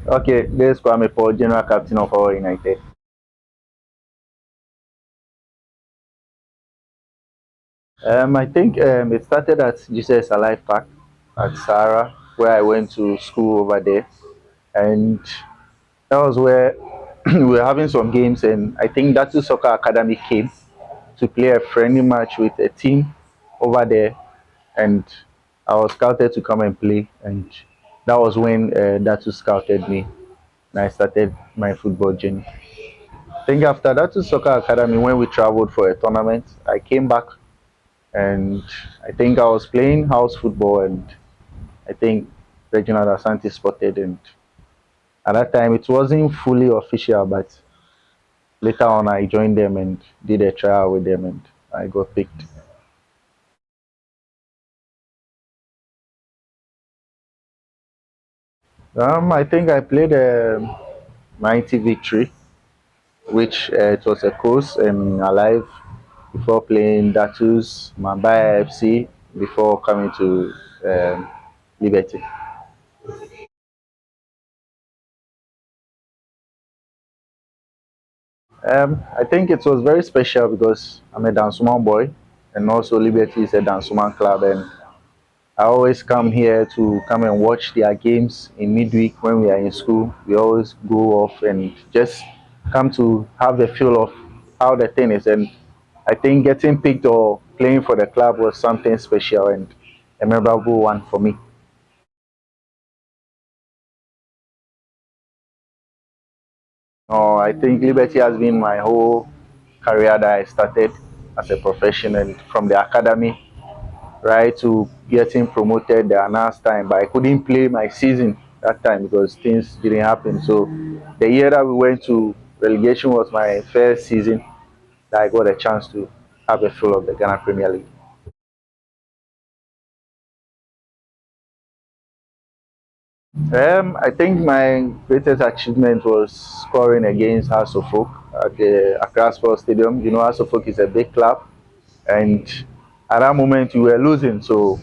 Okay, this is Kwame Paul, General Captain of Hohoe United. I think it started at Jesus Alive Park at Sahara, where I went to school over there. And that was where we were having some games. And I think Datu Soccer Academy came to play a friendly match with a team over there. And I was scouted to come and play. And that was when Datu scouted me. And I started my football journey. I think after Datu Soccer Academy, when we traveled for a tournament, I came back and I think I was playing house football, and I think Reginald Asante spotted, and at that time it wasn't fully official, but later on I joined them and did a trial with them, and I got picked. I think I played a mighty victory, which it was a course and alive before playing Datus Mambaya FC before coming to Liberty. I think it was very special because I'm a Dansuman boy, and also Liberty is a Dansuman club, and I always come here to come and watch their games in midweek when we are in school. We always go off and just come to have a feel of how the thing is. And I think getting picked or playing for the club was something special and a memorable one for me. I think Liberty has been my whole career that I started as a professional from the academy right to getting promoted the last time, but I couldn't play my season that time because things didn't happen. So the year that we went to relegation was my first season that I got a chance to have a feel of the Ghana Premier League. I think my greatest achievement was scoring against House of Folk at the Accra Sports Stadium. You know, House of Folk is a big club, and at that moment we were losing, so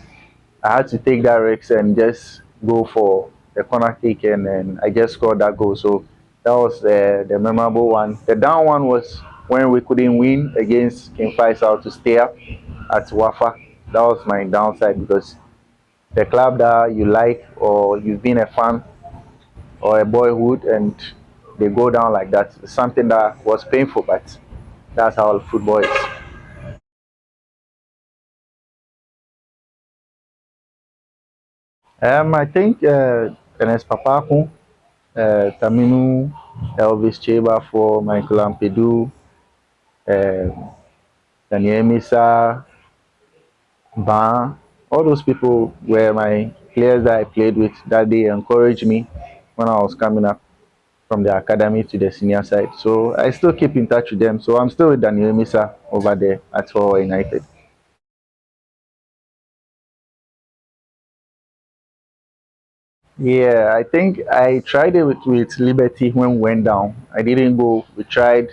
I had to take that risk and just go for the corner kick, and I just scored that goal. So that was the memorable one. The down one was when we couldn't win against King Faisal to stay up at Wafa. That was my downside because the club that you like or you've been a fan or a boyhood and they go down like that. It's something that was painful, but that's how football is. I think Ernest Papaku, Taminu, Elvis Cheba for Michael Ampedu, uh, Daniel Misa, Ban. All those people were my players that I played with that they encouraged me when I was coming up from the academy to the senior side. So I still keep in touch with them. So I'm still with Daniel Misa over there at Hohoe United. Yeah, I think I tried it with Liberty when we went down. I didn't go. We tried.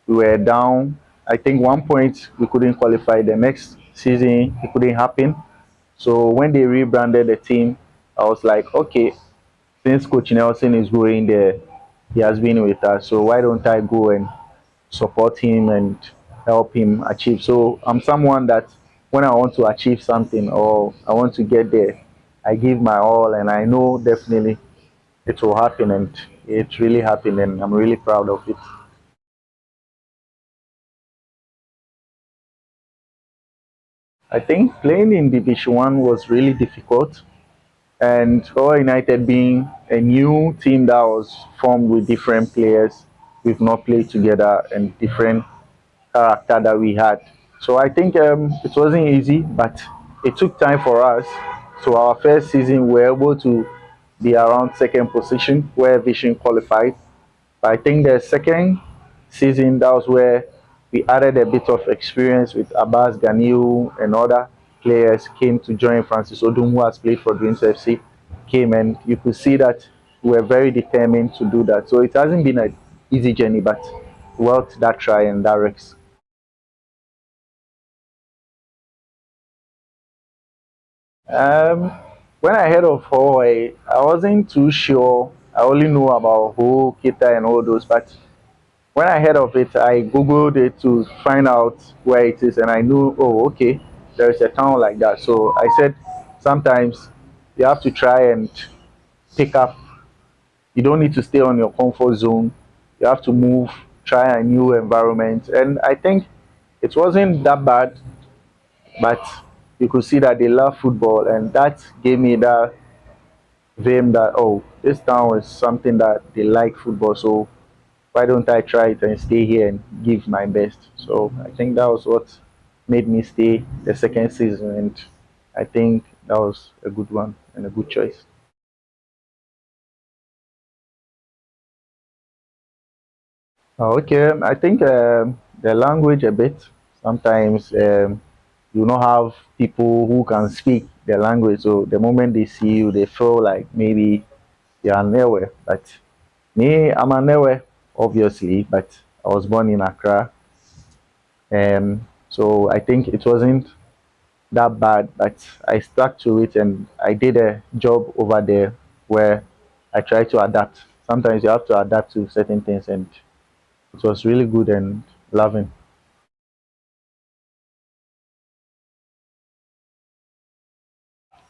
We were down. I think one point we couldn't qualify. The next season it couldn't happen. So when they rebranded the team, I was like, okay, since Coach Nelson is going there, he has been with us. So why don't I go and support him and help him achieve? So I'm someone that when I want to achieve something or I want to get there, I give my all, and I know definitely it will happen, and it really happened, and I'm really proud of it. I think playing in Division One was really difficult, and Hohoe United being a new team that was formed with different players, we've not played together and different character that we had. So I think it wasn't easy, but it took time for us. So our first season, we were able to be around second position where Vision qualified. But I think the second season, that was where we added a bit of experience with Abbas Ganiu and other players came to join. Francis Odum, who has played for Dreams FC, came, and you could see that we were very determined to do that. So it hasn't been an easy journey, but worth that try and that risk. Um, when I heard of Hawaii, I wasn't too sure I only know about Ho, Kita, and all those. But when I heard of it, I googled it to find out where it is, and I knew, oh, okay, there is a town like that. So I said, sometimes you have to try and pick up. You don't need to stay on your comfort zone. You have to move, try a new environment, and I think it wasn't that bad. But you could see that they love football, and that gave me that vim that, oh, this town is something that they like football. So why don't I try it and stay here and give my best? So I think that was what made me stay the second season, and I think that was a good one and a good choice. Okay, I think the language a bit. Sometimes you not have people who can speak the language, so the moment they see you, they feel like maybe you are nowhere. But me, I'm a nowhere, obviously, but I was born in Accra, so I think it wasn't that bad, but I stuck to it and I did a job over there where I tried to adapt. Sometimes you have to adapt to certain things, and it was really good and loving.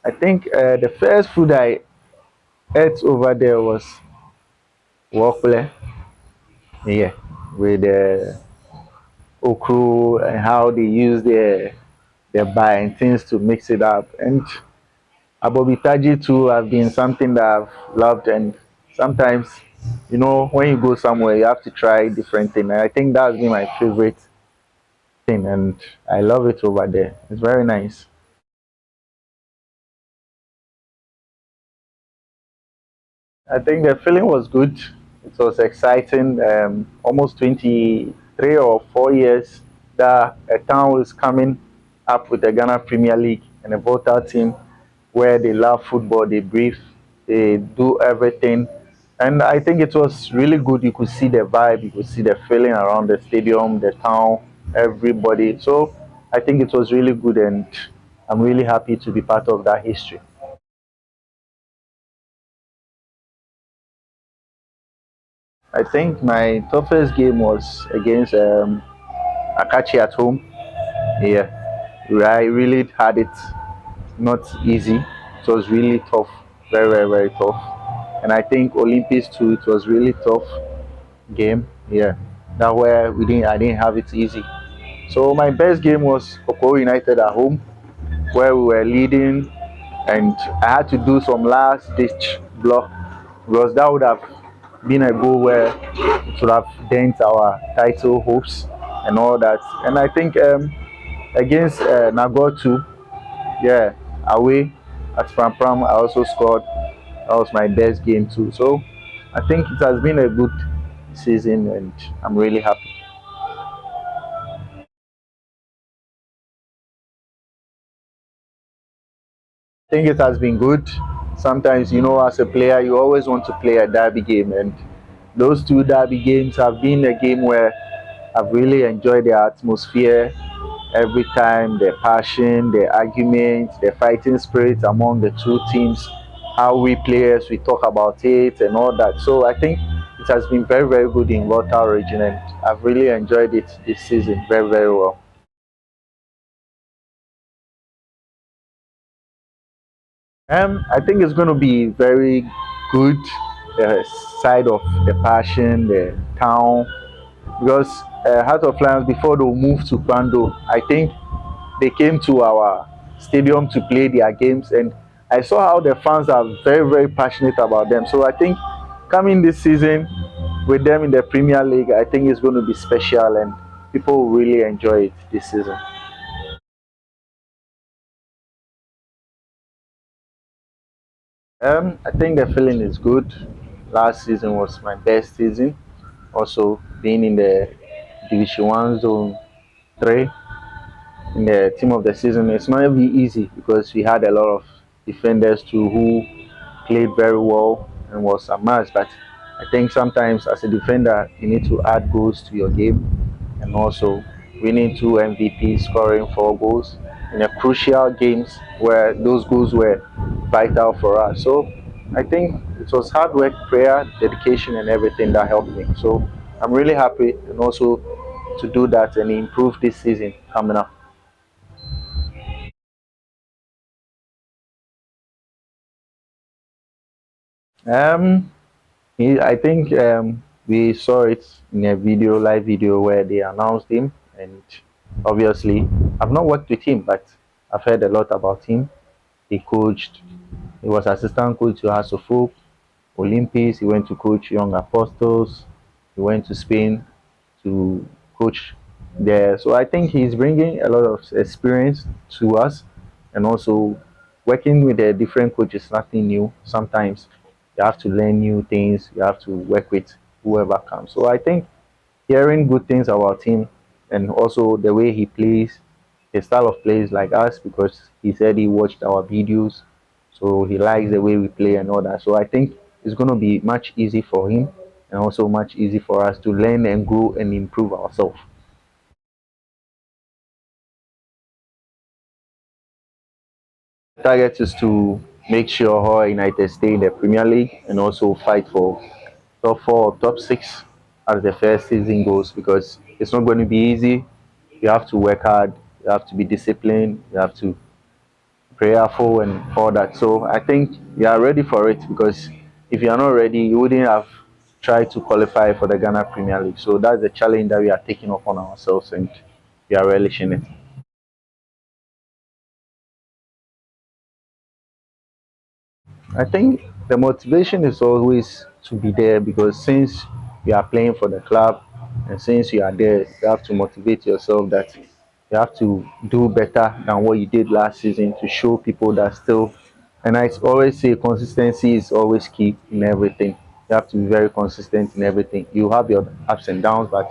I think the first food I ate over there was wokle, yeah, with okra and how they use their buy and things to mix it up. And abobitaji too have been something that I've loved, and sometimes, when you go somewhere, you have to try different things. And I think that's been my favorite thing, and I love it over there. It's very nice. I think the feeling was good. It was exciting. Almost 23 or 4 years that a town is coming up with the Ghana Premier League and a Volta team where they love football, they breathe, they do everything. And I think it was really good. You could see the vibe, you could see the feeling around the stadium, the town, everybody. So I think it was really good, and I'm really happy to be part of that history. I think my toughest game was against Akachi at home. Yeah, I really had it not easy. It was really tough, very, very, very tough. And I think Olympics too. It was really tough game. Yeah, that where I didn't have it easy. So my best game was Hohoe United at home, where we were leading, and I had to do some last ditch block because that would have been a goal where it would have dent our title hopes and all that. And I think against Nagor too, yeah, away at Pram Pram, I also scored. That was my best game too. So I think it has been a good season, and I'm really happy. I think it has been good. Sometimes, as a player, you always want to play a derby game, and those two derby games have been a game where I've really enjoyed the atmosphere every time, the passion, the arguments, the fighting spirit among the two teams, how we players we talk about it and all that. So I think it has been very, very good in Volta region, and I've really enjoyed it this season very, very well. I think it's going to be very good. The side of the passion, the town, because Heart of Lions before they moved to Kwando, I think they came to our stadium to play their games, and I saw how the fans are very, very passionate about them. So I think coming this season with them in the Premier League, I think it's going to be special, and people will really enjoy it this season. I think the feeling is good. Last season was my best season. Also, being in the Division One Zone 3 in the team of the season, it's not be easy because we had a lot of defenders too who played very well and was a must. But I think sometimes as a defender, you need to add goals to your game, and also winning two MVPs, scoring 4 goals in a crucial games where those goals were vital for us. So I think it was hard work, prayer, dedication, and everything that helped me. So I'm really happy and also to do that and improve this season coming up. Um, I think we saw it in a video, live video, where they announced him, and obviously, I've not worked with him, but I've heard a lot about him. He coached, he was assistant coach to Hohoe Olympics. He went to coach Young Apostles. He went to Spain to coach there. So I think he's bringing a lot of experience to us, and also working with the different coaches is nothing new. Sometimes you have to learn new things. You have to work with whoever comes. So I think hearing good things about him and also the way he plays, his style of play is like us because he said he watched our videos, so he likes the way we play and all that. So I think it's going to be much easy for him and also much easy for us to learn and grow and improve ourselves. Target is to make sure Hohoe United stay in the Premier League and also fight for top four or top six as the first season goes because it's not going to be easy. You have to work hard, you have to be disciplined, you have to prayerful and all that. So I think we are ready for it because if you are not ready, you wouldn't have tried to qualify for the Ghana Premier League. So that's the challenge that we are taking upon ourselves and we are relishing it. I think the motivation is always to be there because since you are playing for the club and since you are there, you have to motivate yourself that you have to do better than what you did last season to show people that still. And I always say consistency is always key in everything. You have to be very consistent in everything. You have your ups and downs, but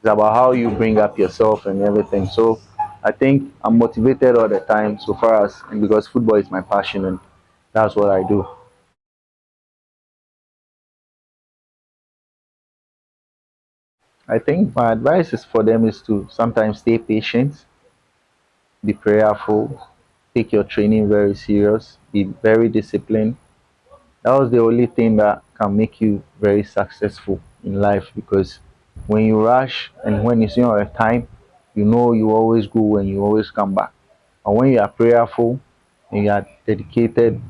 it's about how you bring up yourself and everything. So I think I'm motivated all the time so far as and because football is my passion and that's what I do. I think my advice is for them is to sometimes stay patient, be prayerful, take your training very serious, be very disciplined. That was the only thing that can make you very successful in life because when you rush and when it's not your time, you know you always go and you always come back. And when you are prayerful and you are dedicated,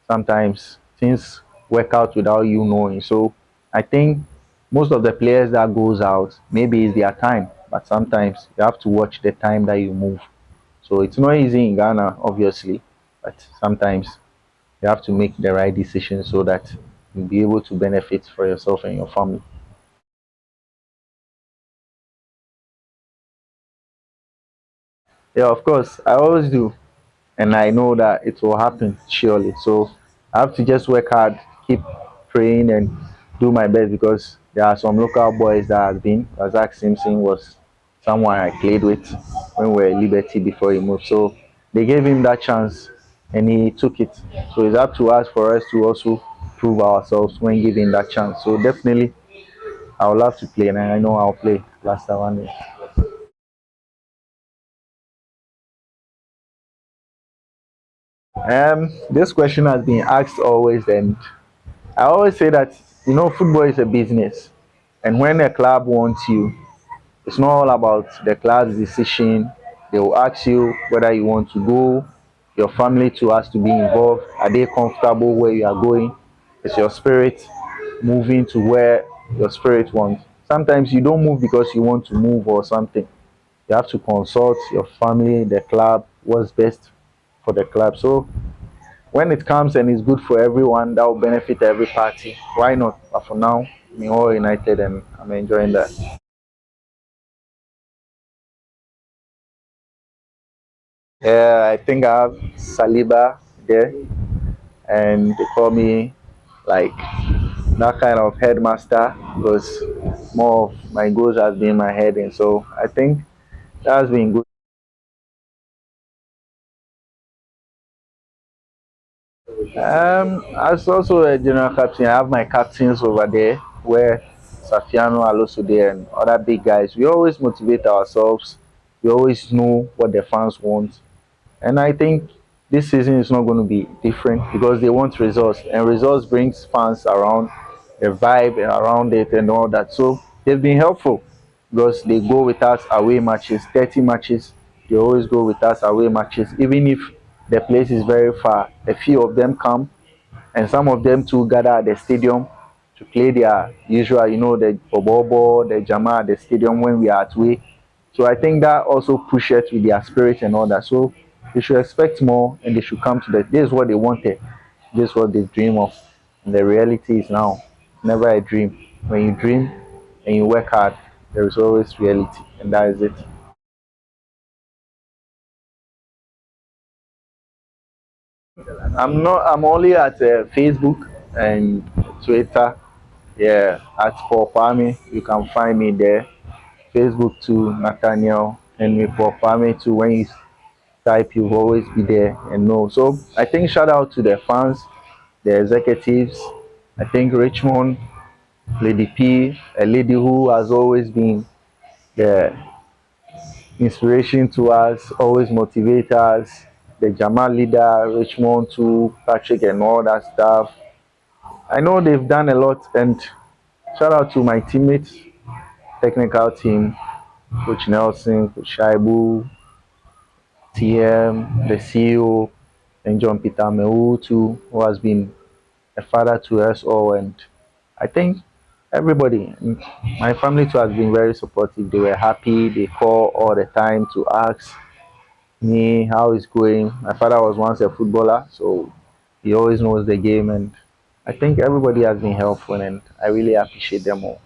sometimes things work out without you knowing. So I think most of the players that goes out, maybe it's their time, but sometimes you have to watch the time that you move. So it's not easy in Ghana, obviously, but sometimes you have to make the right decision so that you'll be able to benefit for yourself and your family. Yeah, of course, I always do. And I know that it will happen surely. So I have to just work hard, keep praying, and do my best because there are some local boys that have been. Zach Simpson was someone I played with when we were at Liberty before he moved. So they gave him that chance and he took it. So it's up to us for us to also prove ourselves when given that chance. So definitely I would love to play and I know I'll play last one day. This question has been asked always and I always say that football is a business, and when a club wants you, it's not all about the club's decision. They will ask you whether you want to go. Your family too has to be involved. Are they comfortable where you are going? Is your spirit moving to where your spirit wants? Sometimes you don't move because you want to move or something. You have to consult your family, the club, what's best for the club. So when it comes and it's good for everyone, that will benefit every party. Why not? But for now, we're all united and I'm enjoying that. Yeah, I think I have Saliba there, and they call me like that kind of headmaster because more of my goals has been my head, and so I think that's been good. As also a general captain, I have my captains over there where Safiano Aloso there and other big guys. We always motivate ourselves. We always know what the fans want. And I think this season is not going to be different because they want results, and results brings fans around, the vibe around it and all that. So they've been helpful because they go with us away matches, 30 matches. They always go with us away matches, even if the place is very far. A few of them come, and some of them too gather at the stadium to play their usual, the bobo, the jama at the stadium when we are at way. So I think that also pushes with their spirit and all that. So they should expect more, and they should come to that. This is what they wanted. This is what they dream of. And the reality is now never a dream. When you dream and you work hard, there is always reality, and that is it. I'm not. I'm only at Facebook and Twitter. Yeah, at for Kwame, you can find me there. Facebook too, Nathaniel, and me for Kwame too. When you type, you'll always be there and know. So I think shout out to the fans, the executives. I think Richmond, Lady P, a lady who has always been the inspiration to us, always motivate us. The Jamal leader, Richmond too, Patrick and all that stuff. I know they've done a lot, and shout out to my teammates, technical team, Coach Nelson, Coach Shaibu, TM, the CEO, and John Peter Mewu too, who has been a father to us all. And I think everybody, my family too, has been very supportive. They were happy. They call all the time to ask me how it's going. My father was once a footballer, so he always knows the game. And I think everybody has been helpful, and I really appreciate them all.